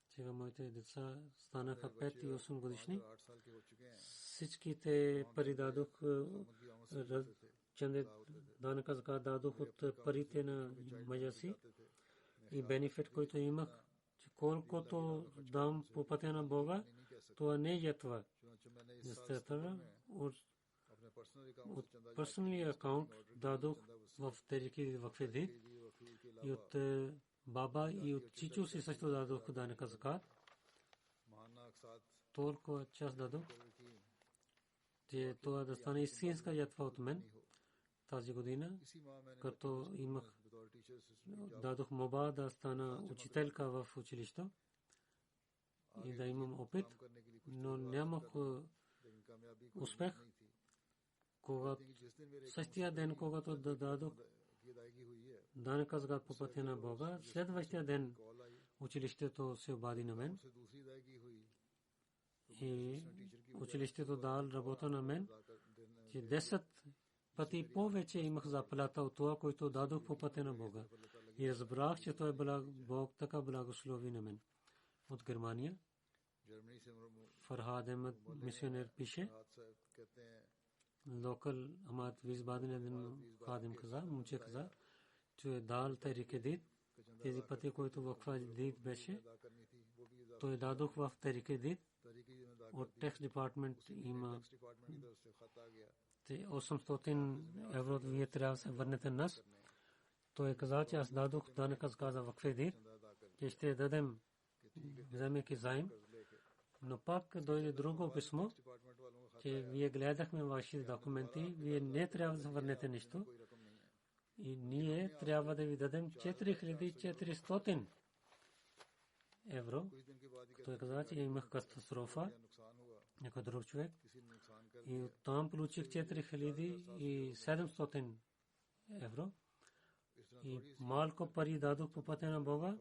Сега моите деца станаха 5 и 8 годишни. Всичките пари дадох, чанде данъка закат дадох от парите на мъжа си и бенефит, който имах, че колкото дам по пътя на Бога, това не е ятва. Защото от персоналния акаунт дадох в Терики Вакфе и от баба и от чичо си също дадох данъка закат. Толкова част дадох, че това да стане истинска ятва от мен. Тази година, като имах, дадох моба да стана учителка в училище и да имам опит, но нямах успех. Същия ден, когато дадох данъка закат по пътя на Бога, следващия ден училището се обади на мен и училището дал работа на мен, че 10 пъти повече имах заплата от това, което дадох по пътя на Бога. И разбрах, че той Бог така благослови на мен. От Германия Фархад Ахмед мисионер пише, локал Амат Визбадин един хадим каза, момче каза, че дал Тарик Дид, тези пъти, които Вакфа Дид беше, той дадох в Тарик Дид. От текст департмент има 800 евро, вие трябва да се върнете нас. Той каза, че аз дадох данъка за Вакфе Дид, че ще дадем вземайки заем. Но пак дойде друго писмо, че вие гледахме вашите документи, вие не трябва да върнете нищо и ние трябва да ви дадем 4400 евро. Той каза, че имах катастрофа, някой друг човек, и оттам получих 4700 евро. И малко пари дадох по пътя на Бога,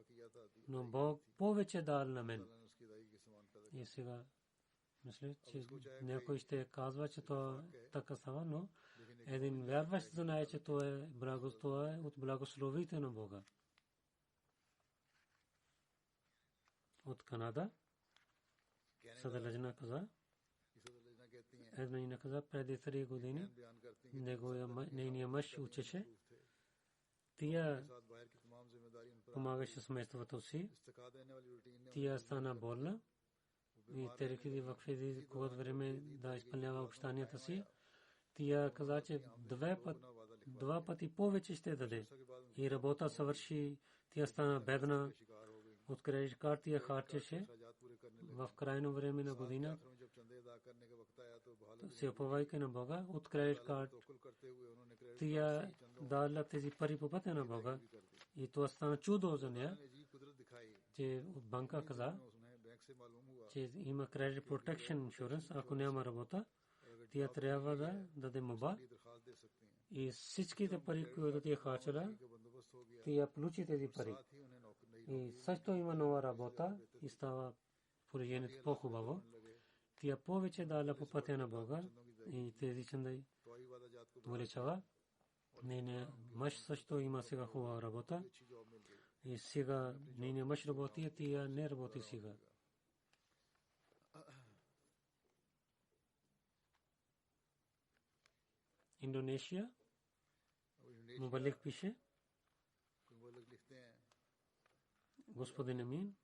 но Бог повече дал на мен. И сега мисля, че някой ще казва, че това така става, но един вярващ знае, че това е от благословите на Бога. От Канада Съдър Лъджна каза, една каза, преди 3 години нейният мъж учеше. Тя помагаше семейството си. Тя стана болна и Тарик Вакфе, когато време да изпълнява обещанията си, тя каза, че 2 пъти повече ще даде. И работа съвърши, тя стана бедна. От кредит карта я харчеше. В крайно време на година се оповайка на Бога от кредит карта. Тя дала тези пари по пътя на Бога. И това стана чудо за нея, че от банка каза, че има credit protection insurance, ако няма работа, тя трябва да даде моба. И всичките пари, които тя харчала, тя получи тези пари. И също има нова работа и става положението по-хубаво. Тя повече дала по пътя на Бога и тези чандай увеличава. Нейният мъж също има сега хубава работа И сега не мъж работи, тия не работи сега. Индонезия, Мубалик пише, господин Амин,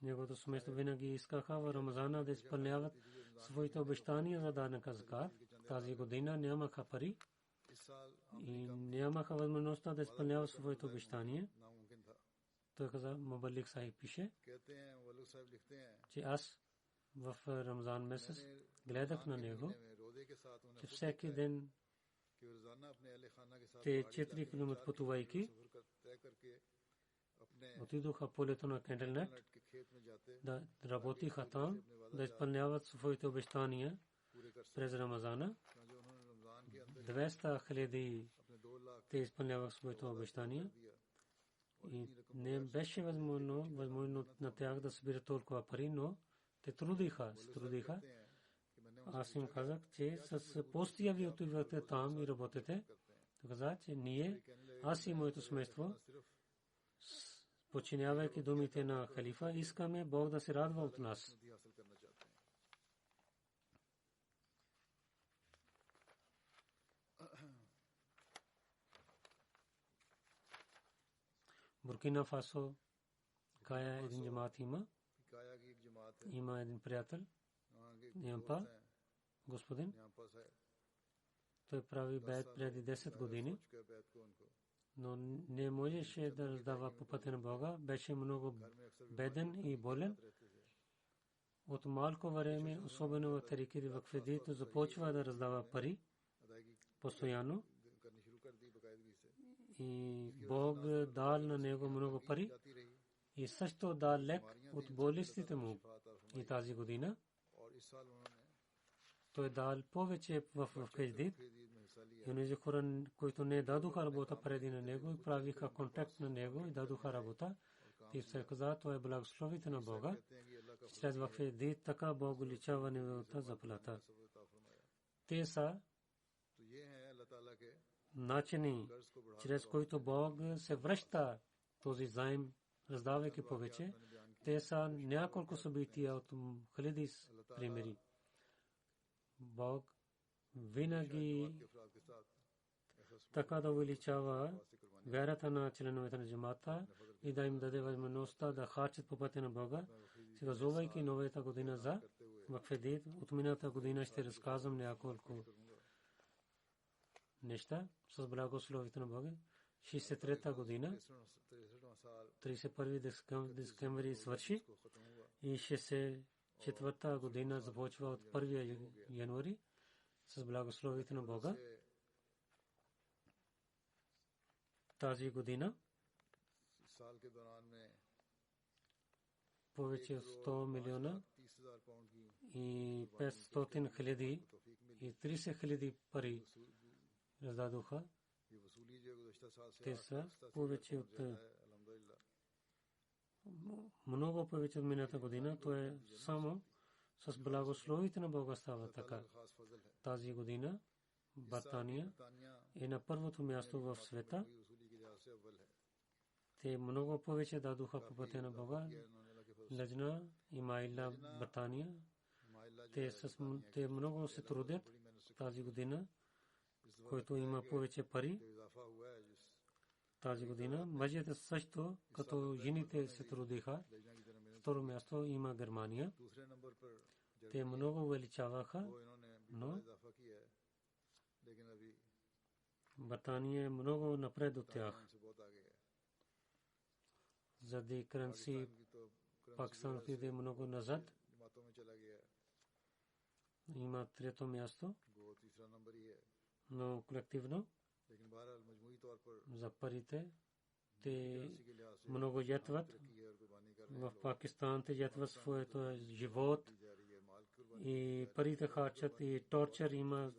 неговото семейство винаги искаха в Рамазана да изпълняват своите обещания за данъка закат. Тази година нямаха пари и нямаха възможността да изпълняват своите обещания. Той каза, Мубалик Сахиб пише, че аз в Рамазан месец гледах на него, че всеки ден те 4 км пътувайки отидоха полето на Кенделнет, да работиха там, да изпълняват своите обещания през Рамазана. 200 хиляди те изпълняват своите обещания и не беше възможно на тях да събират толкова пари, но те трудиха. Аз им казах, че с постия ви отивате там и работите. Той каза, че ние, аз и моето семейство, подчинявайки думите на халифа, искаме Бог да се радва от нас. Буркина Фасо, Кая един джамаат има един приятел, Нямпа, господин. Той прави бейт преди 10 години, но не можеше да раздава по пътя на Бога. Беше много беден и болен. От малко време, особено в тариките в Кведито, започва да раздава пари постоянно. И Бог дал на него много пари и също дал лек от болестите му. И тази година той дал повече в кредит. И онези хора, които не дадоха работа преди на него и правиха контакт на него и дадоха работа, те се каза, това е благословите на Бога. Чрез в кредит така Бог увеличава неговата заплата. Те са начини, чрез които Бог се връща този заем, раздавайки повече. Те са няколко събития от хиляди примери. Бог винаги така да увеличава вярата на членовете на джамата и да им даде възможността да харчат по пътя на Бога. Сега, зовайки новата година за Вакфедит, от миналата година ще разказвам няколко неща с благословите на Бога. 63-та година, 31 декември свърши и 64-та година започва от 1 януари с благословите на Бога. Тази година повече от 100 милиона и 500 хиляди и 30 хиляди пари раздадоха. Те са повече от много повече от миналата година. То е само с благословите на Бога става така. Тази година Британия е на първото място в света. Те много повече дадоха по пътя на Бога. Лъжна и Майла Британия. Те много се трудят тази година, който има повече пари. Тази година мъжете също като жените се трудиха. Второ място има Германия. Те много увеличаваха, но Британия е много напред от тях. Заради currency Пакистан отиде много назад. Има трето място, но колективно за парите те много ятват. В Пакистан те ятват своето живот и парите харчат и торчер има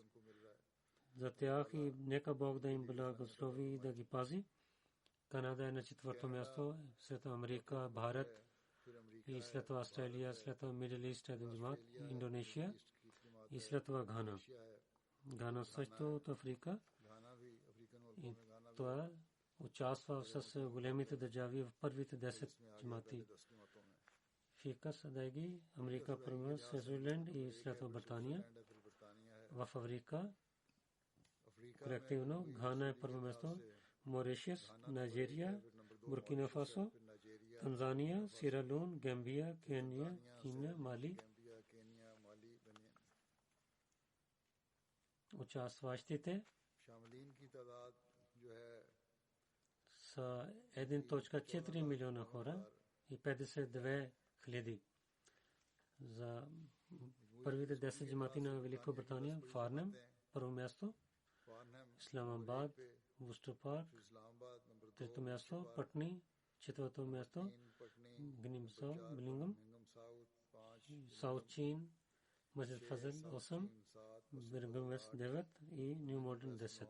за тях и нека Бог да им благослови и да ги пази. Канада е на четвърто място, след Америка, Бхарат и след това Австралия, след това Мидъл Ист, Индонезия и след това Гана. Гана също от Африка. И това участва с големите държави в първите 10 джамати. Фикъс адайги Америка, първо Свитзерленд и след това Британия. В Африка колективно Гана е първо място, Моришиус, Найджерия, Буркина Фасо, Танзания, Сиера Леон, Гамбия, Кения, Мали. Участващите са 1.4 милиона хора и 52 хиляди. За първите 10 джамати на Великобритания, Фарнем, първо място, Исламабад, Вустер, трето място, Патни, четвърто място, Гнимсо, Билингъм, Саут Чин, Масджид Фазел 8, Бирмингъм Вест 9 и Ню Молдън 10.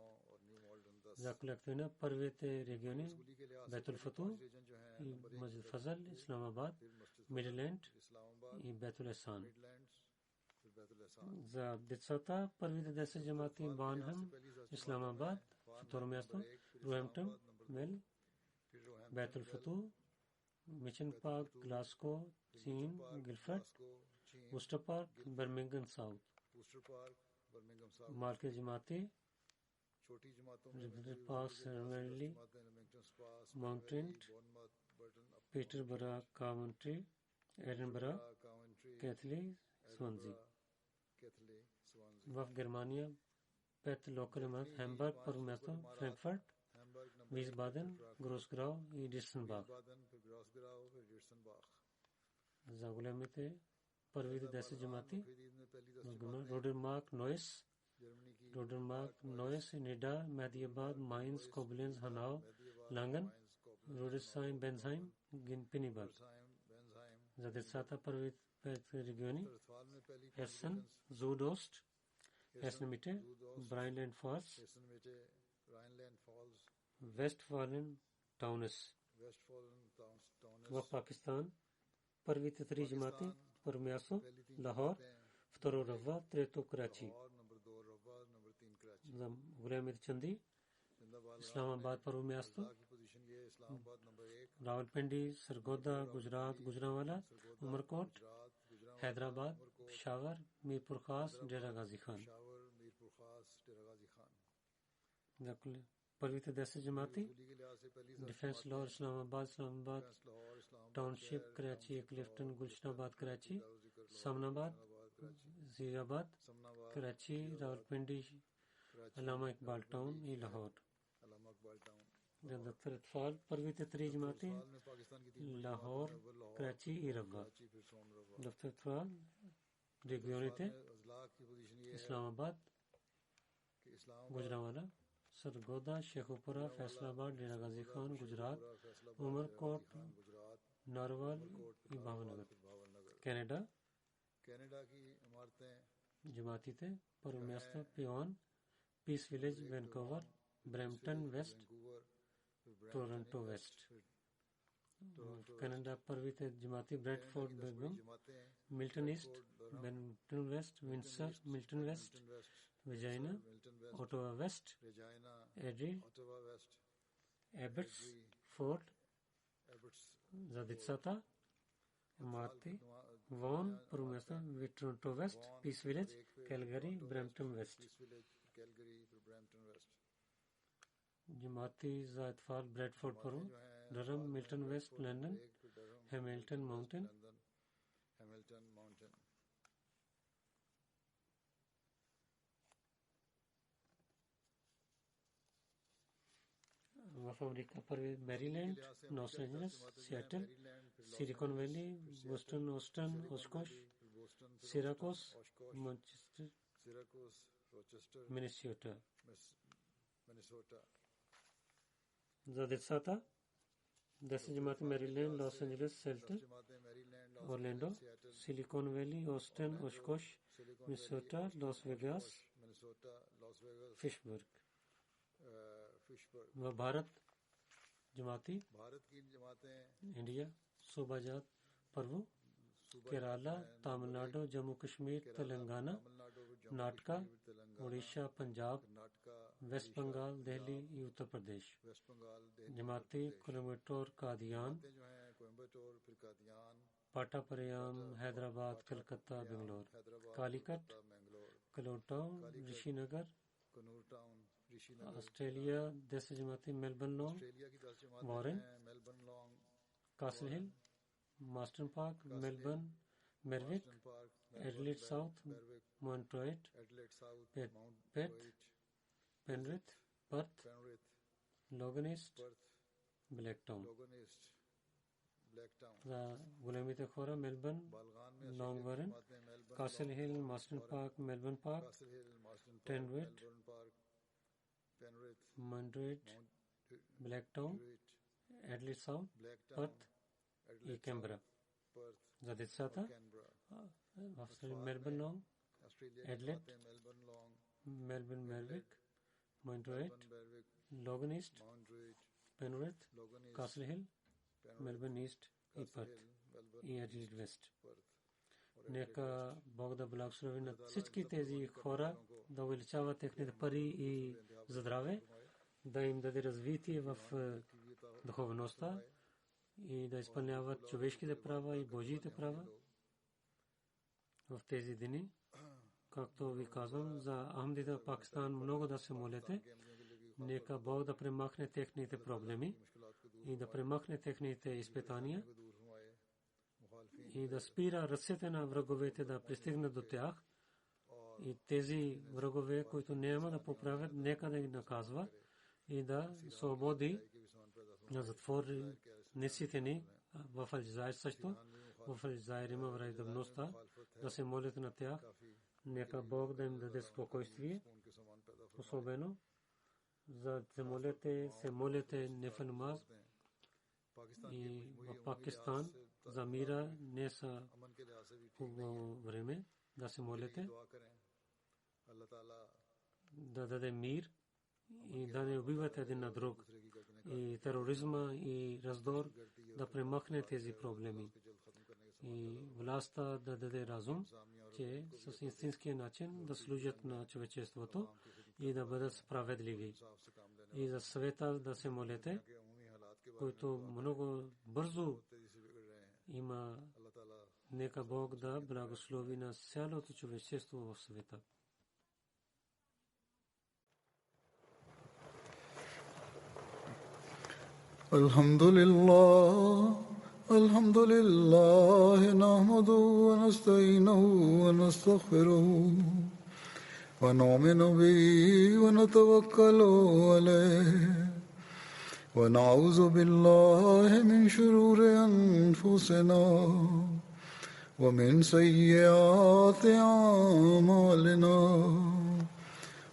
За колективна първите региони Бейтул Фату и Масджид Фазел, Исламабад, Мидленд и Бейтул Есан. За децата първите 10 джамати Банхам, Исламабад, второ място, Руемптън, Мел, Бейтул Фату, Мичен Парк, Глазго, Чин, Гилфорд, Вустер Парк, Бирмингъм Саут. Малки джамати River Park, Ceremony, Mountain, Peterborough, Coventry, Edinburgh, Keighley, Swansea. В Германия 5 локални Хамбург, първо място, Франкфурт, Висбаден, Гросграу и Дитсенбах. За големите първите 10 джамати Родермарк, Нойс, Nida, Mediabad, Mainz, Koblenz, Hanau, Langen, Rudolfsheim, Bensheim, Pinneberg. За децата първите 5 региони Hessen, Südost, Hessen-Mitte, Rheinland-Pfalz, Westfalen, Taunus. В Пакистан първите 3 джамати, първо място Лахор, второ Рава, трето Карачи. За големите чанди Исламабад първо място, Равалпинди, Саргода, Гуджрат, Гуджранвала, Умаркот, Хайдерабад, Пешавар, Мирпур Хас, Дера Гази хан. За първите 10 джамати Дефенс Лор, Исламабад, Тауншип, Карачи, Клифтон, Гулшнабад, Карачи, Самнабад, Zirabad, Karachi, Rawalpindi, Allama Iqbal Town и Lahore. За доктор Атфал първите 3 джамати Лахор, Карачи и Рава. Доктор Атфал регионите Исламабад, Гуджранвала, Саргода, Шейхупура, Файсалабад, Дера Гази хан, Гуджрат, Умаркот, Нарвал и Бhavanagar. Канада джаматите първо място Пион, Пис Виледж, Ванкувър, Бремптън Вест, Торонто Вест. В Канада първите джамати Бредфорд, Бергъм, Милтън Ист, Бремптън Вест, Винсър, Милтън Вест, Вирджиния, Отава Вест, Едри, Ебертс, Форд. За децата Марти, Вон, първо място, Торонто Вест, Пис Виледж, Калгари, Бремптън Вест. Джамати за Атфал Бредфорд първо, Дъръм, Милтън Вест, Лондон, Хемилтън Маунтин. В Америка първи Мериленд, Лос Анджелес, Сиатъл, Силикон Вали, Бостън, Остън, Оскош, Сиракус, Манчестър, Минесота. За децата 10 джамати Мериленд, Лос Анджелес, Сиатъл, Орландо, Силикон Вали, Остън, Оскош, Минесота, Лас Вегас, Фишбърг. в Бхарат джамати Индия Subajat първо Kerala, Tamil Nadu, Jammu Kashmir, Telangana, Karnataka, Odisha, Punjab, West Bengal, Delhi и Uttar Pradesh. West Bengal, Delhi, Jamaati Coimbatore, Qadian, जो हैं कोयम्बटूर, फिर Qadian, Pattaparayam, Hyderabad, Kolkata, Bangalore. Calicut, Mangalore, Kalottown, Rishinagar. Kannur town, Rishinagar, Australia 10 जमाती Melbourne Long, Australia की 10 जमातें Warren, हैं Melbourne Long, Castle Hill, Marston Park, Melbourne, Merwick, Marsden Park, Adelaide South, Berwick, Montroit, Adelaide South, Mount Perth, Druitt, Penrith, Perth, Penrith, Logan East, Perth, Blacktown. Logan East, Blacktown, Gulamit Khora, Melbourne, बालगान में Long Warren, जमातें Melbourne, Castle Hill, Marston Park, Melbourne Park, castle हिल, Marton park, Penrith, Melbourne park, Penrith, Montroit, mount Blacktown, wrote, Adelaide South, black town, Perth Adelaide и Canberra. Perth, Задет Сата, Canberra, Melbourne Long, Australia की Adelaide, जमातें Melbourne long, Melbourne Merwick, Montroit, Melbourne बेरविक, Logan East, mount wrote, Penrith, लोगन east, Castle Hill, Penrith, Melbourne East и castle Perth हिल, मेलबर्न, и Adelaide West. Perth और Нека Бог да благослови на всички тези хора, да увеличава техните пари и здраве, да им даде развитие в духовността и да изпълняват човешките права и Божиите права в тези дни. Както ви казвам, за Ахмадите в Пакистан много да се молите. Нека Бог да премахне техните проблеми и да премахне техните изпитания и да спира ръцете на враговете да пристигнат до тях. И тези врагове, които няма да поправят, нека да ги наказва и да свободи на затворниците ни в Алджазайр също. В Алджазайр има враждебността, да се молят на тях. Нека Бог да им даде спокойствие. Особено за се молите нефанмаз и в Пакистан за мира не са хубаво време да се молите, да даде мир и да не убиват един на друг и тероризма и раздор да премахне тези проблеми и властта да даде разум, че с истинския начин да служат на човечеството и да бъдат справедливи. И за света да се молите, който много бързо има. Нека Бог да благослови на цялото човечество в света. الحمد لله نحمده ونستعينه ونستغفره ونؤمن به ونتوكل عليه ونعوذ بالله من شرور أنفسنا ومن سيئات أعمالنا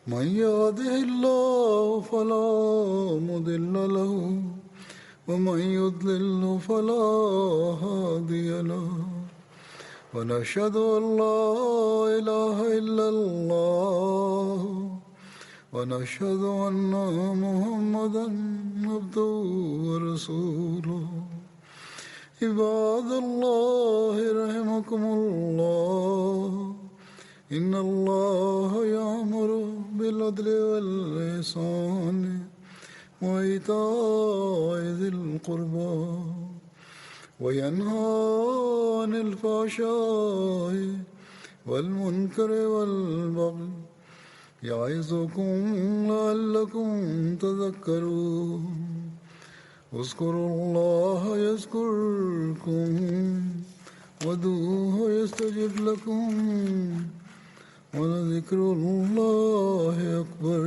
من يهده الله فلا مضل له ومن يضلل فلا هادي له ونشهد أن لا إله إلا الله ونشهد أن محمدا عبده ورسوله عباد الله رحمكم الله إن الله يأمر بالعدل والإحسان وإيتاء ذي القربى وينهى عن الفحشاء والمنكر والبغي يعظكم لعلكم تذكرون اذكروا الله يذكركم وادعوه يستجب لكم ولذكر الله أكبر.